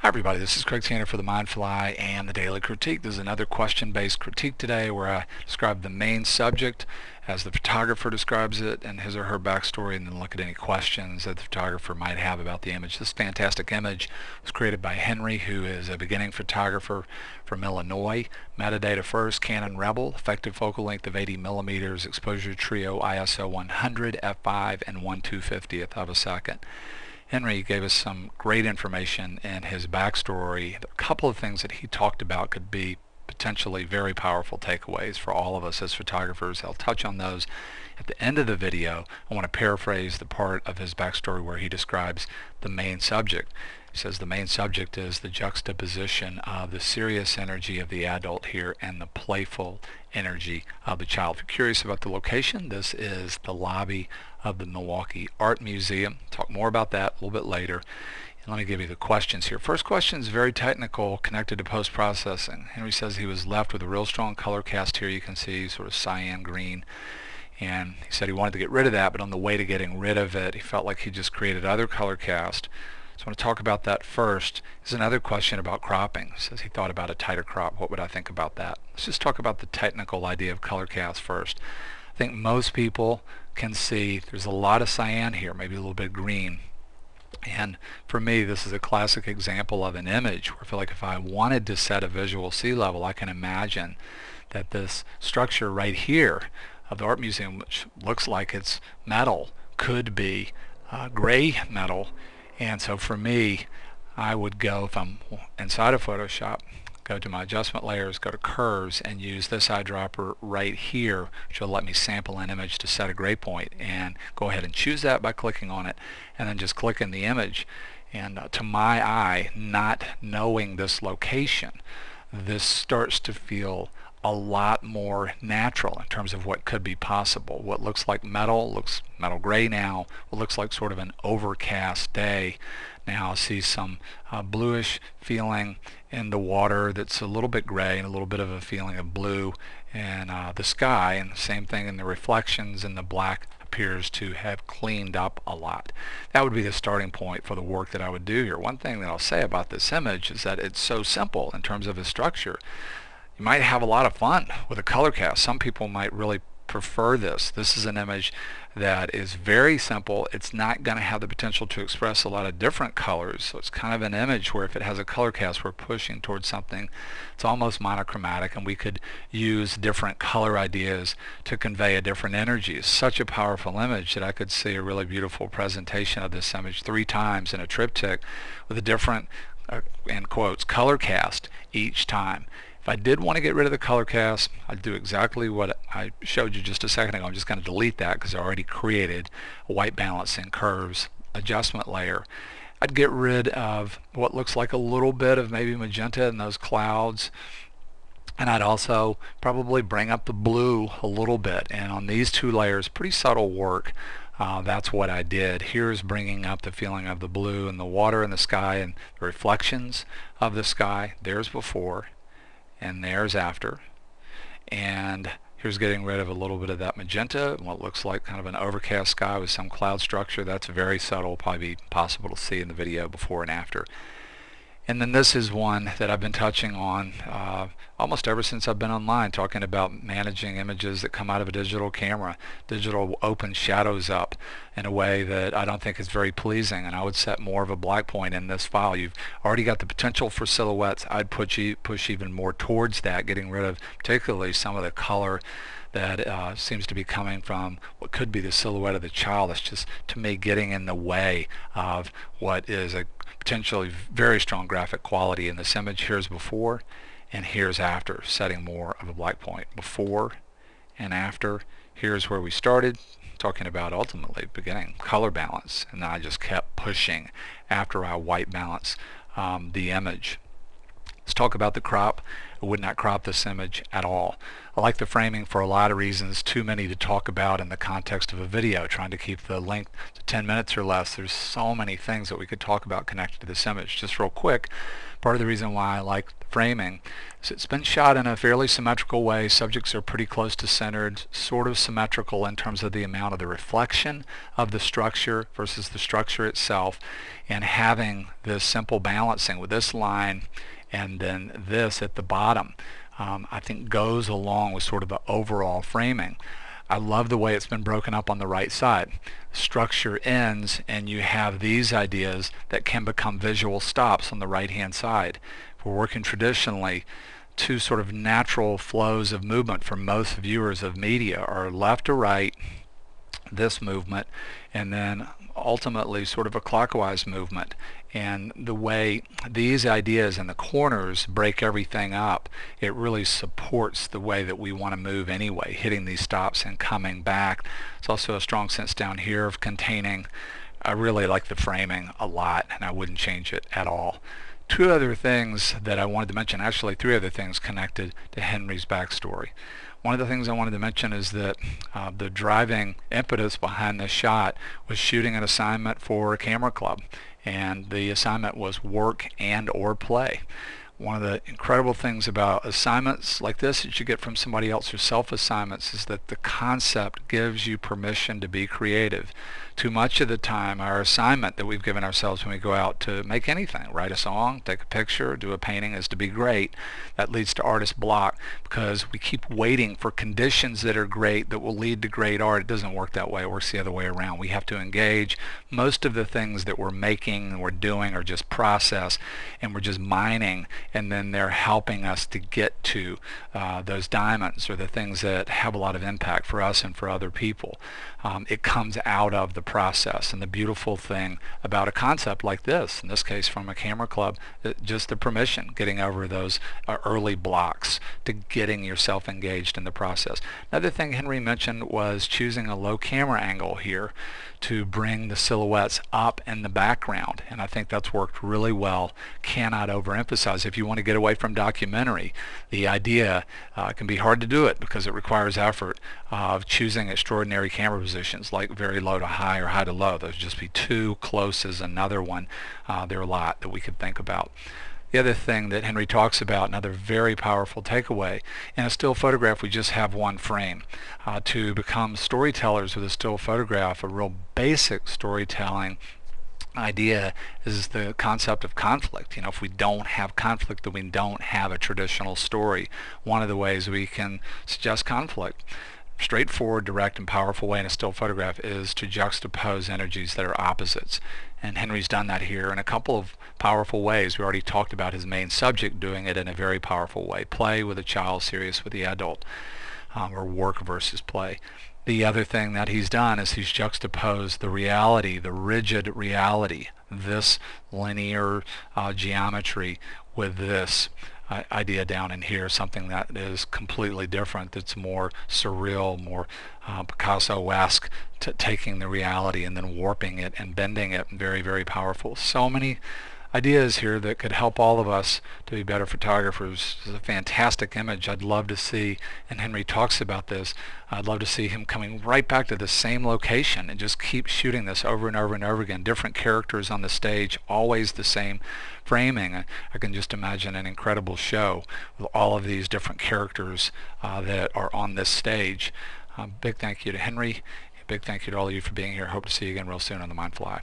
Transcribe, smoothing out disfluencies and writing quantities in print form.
Hi everybody, this is Craig Tanner for the Mindful Eye and the Daily Critique. This is another question-based critique today where I describe the main subject as the photographer describes it and his or her backstory, and then look at any questions that the photographer might have about the image. This fantastic image was created by Henry, who is a beginning photographer from Illinois. Metadata first, Canon Rebel, effective focal length of 80 millimeters, exposure trio ISO 100, f5, and 1/250th of a second. Henry gave us some great information in his backstory. A couple of things that he talked about could be potentially very powerful takeaways for all of us as photographers. I'll touch on those at the end of the video. I want to paraphrase the part of his backstory where he describes the main subject. He says the main subject is the juxtaposition of the serious energy of the adult here and the playful energy of the child. If you're curious about the location, this is the lobby of the Milwaukee Art Museum. Talk more about that a little bit later. And let me give you the questions here. First question is very technical, connected to post-processing. Henry says he was left with a real strong color cast here. You can see sort of cyan green. And he said he wanted to get rid of that, but on the way to getting rid of it, he felt like he just created other color cast. So I want to talk about that first. There's another question about cropping. He says he thought about a tighter crop. What would I think about that? Let's just talk about the technical idea of color cast first. I think most people can see there's a lot of cyan here, maybe a little bit of green. And for me, this is a classic example of an image where I feel like if I wanted to set a visual sea level, I can imagine that this structure right here of the art museum, which looks like it's metal, could be gray metal. And so for me, I would go, if I'm inside of Photoshop, go to my adjustment layers, go to curves, and use this eyedropper right here, which will let me sample an image to set a gray point, and go ahead and choose that by clicking on it, and then just click in the image. And to my eye, not knowing this location, this starts to feel a lot more natural in terms of what could be possible. What looks like metal looks metal gray now. What looks like sort of an overcast day now see some bluish feeling in the water that's a little bit gray, and a little bit of a feeling of blue in the sky, and the same thing in the reflections, and the black appears to have cleaned up a lot. That would be the starting point for the work that I would do here. One thing that I'll say about this image is that it's so simple in terms of its structure. You might have a lot of fun with a color cast. Some people might really prefer this. This is an image that is very simple. It's not going to have the potential to express a lot of different colors, so it's kind of an image where if it has a color cast, we're pushing towards something it's almost monochromatic, and we could use different color ideas to convey a different energy. It's such a powerful image that I could see a really beautiful presentation of this image 3 times in a triptych with a different in quotes color cast each time. If I did want to get rid of the color cast, I'd do exactly what I showed you just a second ago. I'm just going to delete that because I already created a white balance in curves adjustment layer. I'd get rid of what looks like a little bit of maybe magenta in those clouds, and I'd also probably bring up the blue a little bit. And on these 2 layers, pretty subtle work. That's what I did. Here's bringing up the feeling of the blue and the water and the sky and the reflections of the sky. There's before and there's after, and here's getting rid of a little bit of that magenta and what looks like kind of an overcast sky with some cloud structure. That's very subtle, probably be possible to see in the video before and after. And then this is one that I've been touching on almost ever since I've been online, talking about managing images that come out of a digital camera. Digital opens shadows up in a way that I don't think is very pleasing, and I would set more of a black point in this file. You've already got the potential for silhouettes. I'd push even more towards that, getting rid of particularly some of the color that seems to be coming from what could be the silhouette of the child. That's just, to me, getting in the way of what is a potentially very strong graphic quality in this image. Here's before and here's after, setting more of a black point. Before and after. Here's where we started, talking about ultimately beginning color balance, and then I just kept pushing after I white balance the image. Let's talk about the crop. I would not crop this image at all. I like the framing for a lot of reasons, too many to talk about in the context of a video, trying to keep the length to 10 minutes or less. There's so many things that we could talk about connected to this image. Just real quick, part of the reason why I like the framing is it's been shot in a fairly symmetrical way. Subjects are pretty close to centered, sort of symmetrical in terms of the amount of the reflection of the structure versus the structure itself, and having this simple balancing with this line and then this at the bottom, I think goes along with sort of the overall framing. I love the way it's been broken up on the right side. Structure ends and you have these ideas that can become visual stops on the right hand side. If we're working traditionally, two sort of natural flows of movement for most viewers of media are left to right, this movement, and then ultimately sort of a clockwise movement. And the way these ideas in the corners break everything up, it really supports the way that we want to move anyway, hitting these stops and coming back. It's also a strong sense down here of containing. I really like the framing a lot, and I wouldn't change it at all. Two other things that I wanted to mention, actually three other things connected to Henry's backstory. One of the things I wanted to mention is that the driving impetus behind this shot was shooting an assignment for a camera club, and the assignment was work and or play. One of the incredible things about assignments like this that you get from somebody else or self-assignments is that the concept gives you permission to be creative. Too much of the time, our assignment that we've given ourselves when we go out to make anything, write a song, take a picture, do a painting, is to be great. That leads to artist block because we keep waiting for conditions that are great that will lead to great art. It doesn't work that way. It works the other way around. We have to engage. Most of the things that we're making and we're doing are just process, and we're just mining, and then they're helping us to get to those diamonds or the things that have a lot of impact for us and for other people. It comes out of the process, and the beautiful thing about a concept like this, in this case from a camera club, just the permission, getting over those early blocks to getting yourself engaged in the process. Another thing Henry mentioned was choosing a low camera angle here to bring the silhouettes up in the background, and I think that's worked really well. Cannot overemphasize. If you want to get away from documentary, the idea can be hard to do it because it requires effort of choosing extraordinary camera positions like very low to high or high to low. Those just be too close as another one. There are a lot that we could think about. The other thing that Henry talks about, another very powerful takeaway, in a still photograph we just have one frame. To become storytellers with a still photograph, a real basic storytelling idea is the concept of conflict. If we don't have conflict, then we don't have a traditional story. One of the ways we can suggest conflict, straightforward, direct, and powerful way in a still photograph, is to juxtapose energies that are opposites. And Henry's done that here in a couple of powerful ways. We already talked about his main subject doing it in a very powerful way. Play with a child, serious with the adult, or work versus play. The other thing that he's done is he's juxtaposed the reality, the rigid reality, this linear geometry, with this idea down in here, something that is completely different, that's more surreal, more Picasso-esque, taking the reality and then warping it and bending it. Very, very powerful. So many ideas here that could help all of us to be better photographers. This is a fantastic image I'd love to see, and Henry talks about this. I'd love to see him coming right back to the same location and just keep shooting this over and over and over again. Different characters on the stage, always the same framing. I can just imagine an incredible show with all of these different characters that are on this stage. Big thank you to Henry. Big thank you to all of you for being here. Hope to see you again real soon on the Mindfly.